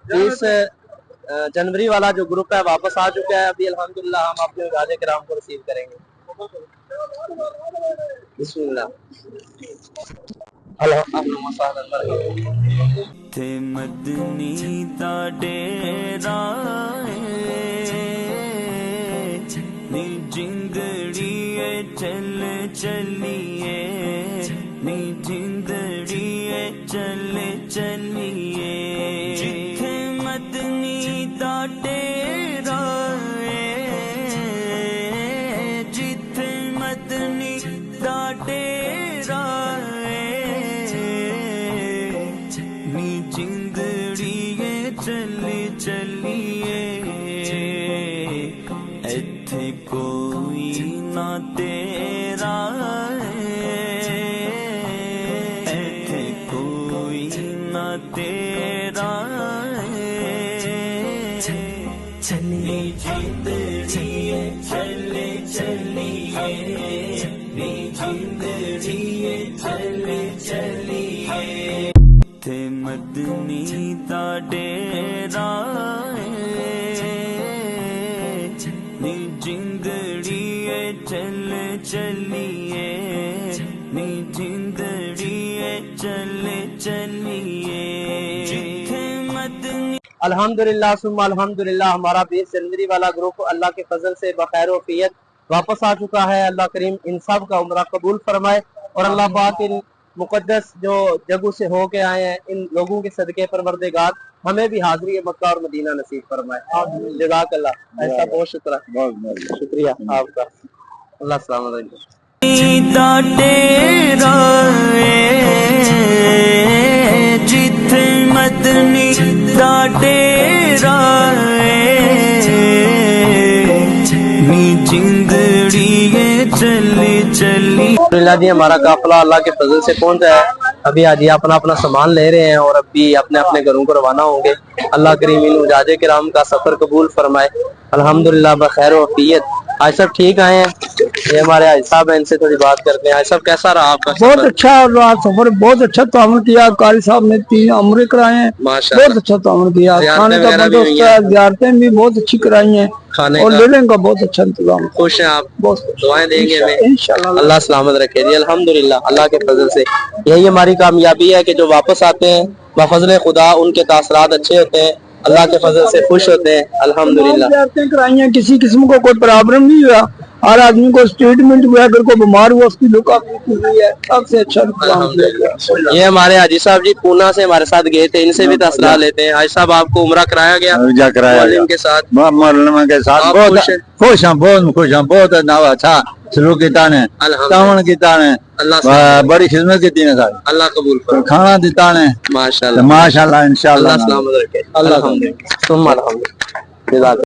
30 जनवरी वाला जो ग्रुप है वापस आ चुका है। अभी अल्हम्दुलिल्लाह हम अपने गाजे कराम को रिसीव करेंगे। बिस्मिल्लाह। हेलो थे मदनी दा डेरा नी जिंदड़िए चल चलिए नी जिंदड़िए चल चलिए जिथे मदनी दा डेरा जिथे मदनी दा डेरा नी जिंदड़िए चली चलिए इत्थे कोई ना तेरा इत्थे कोई ना तेरा चली जिंदड़िए चले चलिए नी जिंदड़िए चले चलिए थे मदनी दा डेरा नी जिंदड़िए चल चलिए नी जिंदड़िए चल चलिए जिथे मदनी। अल्हम्दुलिल्लाह सुम्मा अल्हम्दुलिल्लाह हमारा 20 जनवरी वाला ग्रुप अल्लाह के फजल से बखैर वफियत वापस आ चुका है। अल्लाह करीम इन सब का उम्रा कबूल फरमाए और अल्लाह पाक इन मुकद्दस जो जगह से होके आए हैं इन लोगों के सदके परवरदिगार हमें भी हाजिरी मक्का और मदीना नसीब फरमाए। जज़ाकल्लाह। ऐसा बहुत शुक्रिया आपका। अल्लाह सलामत रखे। जिथे मदनी दा डेरा नी जिंदड़िए चली चली। जी हमारा काफिला अल्लाह के फजल से पहुंचा है। अभी हाजी अपना अपना सामान ले रहे हैं और अभी अपने अपने घरों को रवाना होंगे। अल्लाह करीम इन उजाजे किराम का सफर कबूल फरमाए। अल्हम्दुलिल्लाह बखैर वफियत। आज सब ठीक आए हैं। ये हमारे आज साहब हैं, इनसे थोड़ी बात करते हैं। आज सब कैसा रहा आपका? बहुत अच्छा रहा सफर, बहुत अच्छा तामन किया। कारी साहब ने 3 उम्रे कराए हैं, बहुत अच्छा तामन किया। खाने का बंदोबस्त है, ज़ियारतें भी बहुत अच्छी कराई हैं और लेने का बहुत अच्छा इंतजाम। खुश हैं आप? बहुत दुआएं देंगे हमें इंशाल्लाह। अल्लाह सलामत रखे जी। अल्हम्दुलिल्लाह अल्लाह के फजल से यही हमारी कामयाबी है कि जो वापस आते हैं बफजल खुदा उनके तासरात अच्छे होते हैं, अल्लाह के फजल से खुश होते हैं। अल्हम्दुलिल्लाह ज़ियारतें कराई हैं, किसी किस्म का कोई प्रॉब्लम नहीं हुआ। हर आदमी को स्टेटमेंट हुआ, अगर कोई बीमार हुआ उसकी लुका हुई है, सबसे अच्छा इंतजाम किया गया। ये हमारे हाजी साहब जी पूना से हमारे साथ गए थे, इनसे भी तसला लेते हैं। हाजी साहब आपको उम्रा कराया गया मौलवी के साथ? मौलवी के साथ बहुत खुश हैं, बहुत खुश हैं, बहुत अच्छा सलूक किया ने, तावन किया ने, बड़ी खिदमत की ने सारी। अल्लाह कबूल फरमाए। खाना दिता ने माशाल्लाह माशाल्लाह इंशाल्लाह। अल्लाह सलामत रखे। अल्हम्दुलिल्लाह।